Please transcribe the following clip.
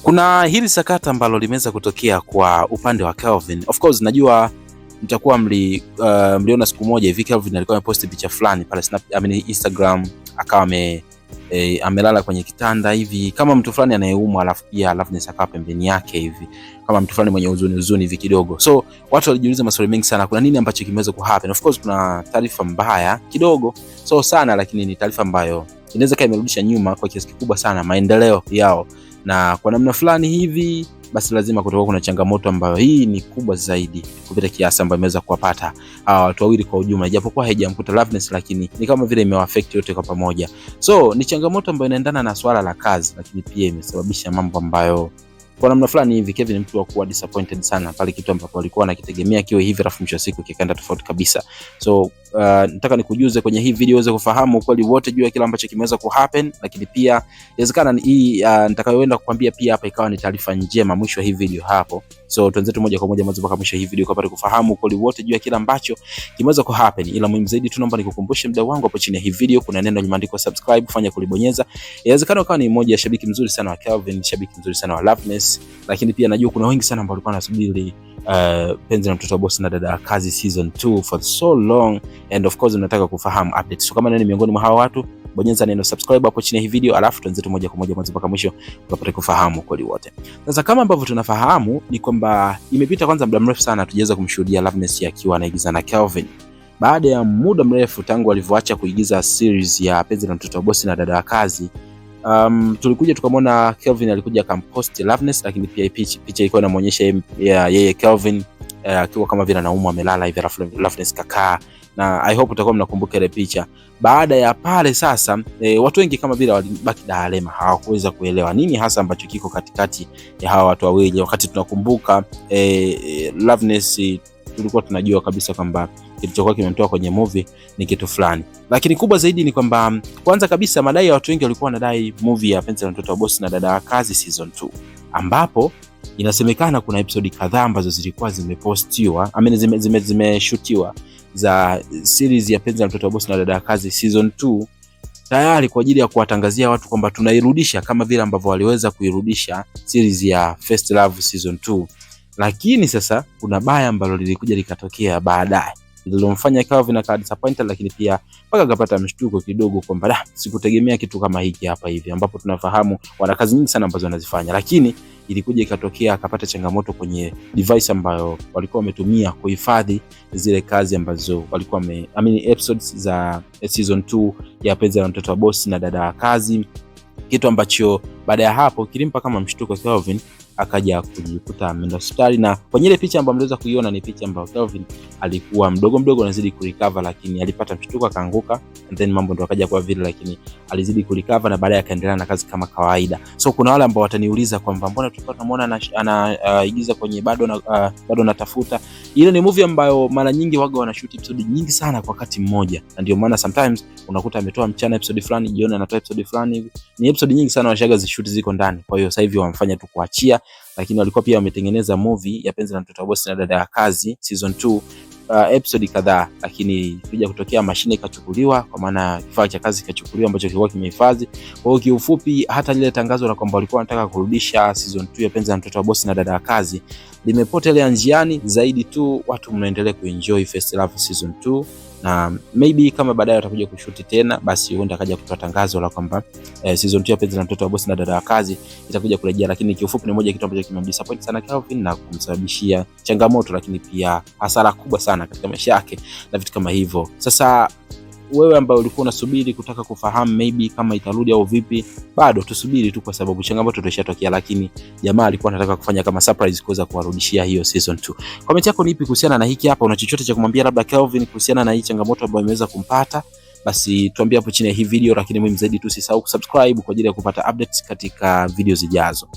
Kuna hili sakata ambalo limeweza kutokea kwa upande wa Kelvin. Of course najua mtakuwa mliona siku moja hivi Kelvin alikuwa ameposti picha fulani pale Instagram, akawa amelala kwenye kitanda hivi kama mtu fulani anayeumwa, alafu pia Loveness akawa pembeni yake hivi kama mtu fulani mwenye huzuni hivi kidogo. So watu walijiuliza maswali mengi sana, kuna nini ambacho kimeweza kuhappen. Of course kuna taarifa mbaya kidogo, so sana, lakini ni taarifa ambayo inaweza kama imerudisha nyuma kwa kiasi kikubwa sana maendeleo yao, na kwa namna fulani hivi basi lazima kutoka kuna changamoto ambayo hii ni kubwa zaidi kupita kiasi ambayo imeweza kuwapata watu wawili kwa ujumla, japokuwa haijamkuta Loveness, lakini ni kama vile imewaffect yote kwa pamoja. So ni changamoto ambayo inaendana na swala la kazi, lakini pia imesababisha mambo ambayo kwa namna fulani hivi Kevin mtu wa kuwa disappointed sana pale kitu ambapo alikuwa anakitegemea kiwe hivi, alafu mwisho wa siku kikaenda tofauti kabisa. So nataka nikujuze kwenye hii video uweze kufahamu ukweli wote juu ya kile ambacho kimeweza kuhappen, lakini pia inawezekana hii nitakayoenda kukwambia pia hapa ikawa ni taarifa njema mwisho wa hii video hapo. So tuanze tu moja kwa moja mwanzo mpaka mwisho hii video kupata kufahamu ukweli wote juu ya kile ambacho kimeweza kuhappen. Ila muhimu zaidi tu naomba nikukumbushe mdau wangu, hapo chini ya hii video kuna neno limeandikwa subscribe, fanya kulibonyeza. Inawezekana ukawa ni mmoja ya shabiki mzuri sana wa Kelvin, shabiki mzuri sana wa Loveness, lakini pia najua kuna wengi sana ambao walikuwa wanasubiri Penzi la Mtoto wa Bosi na Dada wa Kazi season 2 for so long, and of course unataka kufahamu updates. So kama nani miongoni mwa hawa watu, bonyeza neno subscribe hapo chini ya hii video, alafu tuanze tu moja kwa moja mwanzo mpaka mwisho tupate kufahamu kweli wote. Sasa kama ambavyo tunafahamu ni kwamba imepita kwanza muda mrefu sana tujaweza kumshuhudia Loveness akiwa anaigiza na Kelvin. Baada ya muda mrefu tangu alivyoacha kuigiza series ya Penzi la Mtoto wa Bosi na Dada wa Kazi, tulikuja tukamwona Kelvin alikuja akampost Loveness, lakini pia picha ilikuwa inamuonyesha yeye Kelvin akiwa kama vile anaumwa amelala hivi, alafu Loveness kakaa, na I hope utakuwa mnakumbuka ile picha. Baada ya pale sasa watu wengi kama vile walibaki dilema, hawakuweza kuelewa nini hasa ambacho kiko katikati ya hawa watu wawili, wakati tunakumbuka Loveness tulikuwa tunajua kabisa kwamba kilichokuwa kimemtoa kwenye movie ni kitu fulani. Lakini kubwa zaidi ni kwamba kwanza kabisa madai ya watu wengi walikuwa wanadai movie ya Penzi la Mtoto wa Bosi na Dada wa Kazi season 2, ambapo inasemekana kuna episode kadhaa ambazo zilikuwa zimepostiwa, zimeshutiwa za series ya Penzi la Mtoto wa Bosi na Dada wa Kazi season 2 tayari kwa ajili ya kuwatangazia watu kwamba tunairudisha kama vile ambavyo waliweza kuirudisha series ya First Love season 2. Lakini sasa kuna baya ambalo lilikuja likatokea baadaye lililomfanya Kelvin akawa disappointed, lakini pia mpaka akapata mshtuko kidogo kwamba sikutegemea kitu kama hiki hapa hivi, ambapo tunafahamu wana kazi nyingi sana ambazo wanazifanya, lakini ilikuja ikatokea akapata changamoto kwenye device ambayo walikuwa wametumia kuhifadhi zile kazi ambazo walikuwa episodes za season 2 ya Penzi la Mtoto wa Bosi na Dada wa Kazi, kitu ambacho baada ya hapo kilimpa kama mshtuko Kelvin, akaja kujikuta ameenda hospitali. Na kwenye ile picha ambayo mnaweza kuiona ni picha ambayo Kelvin alikuwa mdogo anazidi kurecover, lakini alipata mshtuko akaanguka, and then mambo ndo akaja kwa vile, lakini alizidi kurecover na baadaye akaendelea na kazi kama kawaida. So kuna wale ambao wataniuliza kwamba mbona tulikuwa tunamuona anaigiza kwenye bado natafuta. Ile ni movie ambayo mara nyingi waga wanashoot episode nyingi sana kwa wakati mmoja, na ndio maana sometimes unakuta ametoa mchana episode fulani, jioni anatoa episode fulani hivi. Ni episode nyingi sana washaga zishoot ziko ndani. Kwa hiyo sasa hivi wamefanya tu kuachia, lakini walikuwa pia wametengeneza movie ya Penzi la Mtoto wa Bosi na Dada wa Kazi season 2 episode kadhaa, lakini kuja kutokea mashine ikachukuliwa, kwa maana kifaa cha kazi kikachukuliwa ambacho kilikuwa kimehifadhi. Kwa hiyo kiufupi hata lile tangazo la kwamba walikuwa wanataka kurudisha season 2 ya Penzi la Mtoto wa Bosi na Dada wa Kazi limepotelea njiani, zaidi tu watu mnaendelea kuenjoy First Love season 2, na maybe kama baadaye watakuja kushuti tena, basi huenda akaja kutoa tangazo la kwamba season 2 ya Penzi la Mtoto wa Bosi na Dada wa Kazi itakuja kurejea. Lakini kiufupi ni moja kitu ambacho kimemdisappoint sana Kelvin na kumsababishia changamoto, lakini pia hasara kubwa sana katika maisha yake na vitu kama hivyo. Sasa wewe ambao ulikuwa unasubiri kutaka kufahamu maybe kama itarudi au vipi, bado tusubiri tu, kwa sababu changamoto ilishatokea, lakini jamaa alikuwa anataka kufanya kama surprise kuweza kuwarudishia hiyo season 2. Comment yako ni ipi kuhusiana na hiki hapa? Una chochote cha kumwambia labda Kelvin kuhusiana na hii changamoto ambayo imeweza kumpata? Basi tuambie hapo chini ya hii video, lakini muhimu zaidi tu usisahau kusubscribe kwa ajili ya kupata updates katika video zijazo.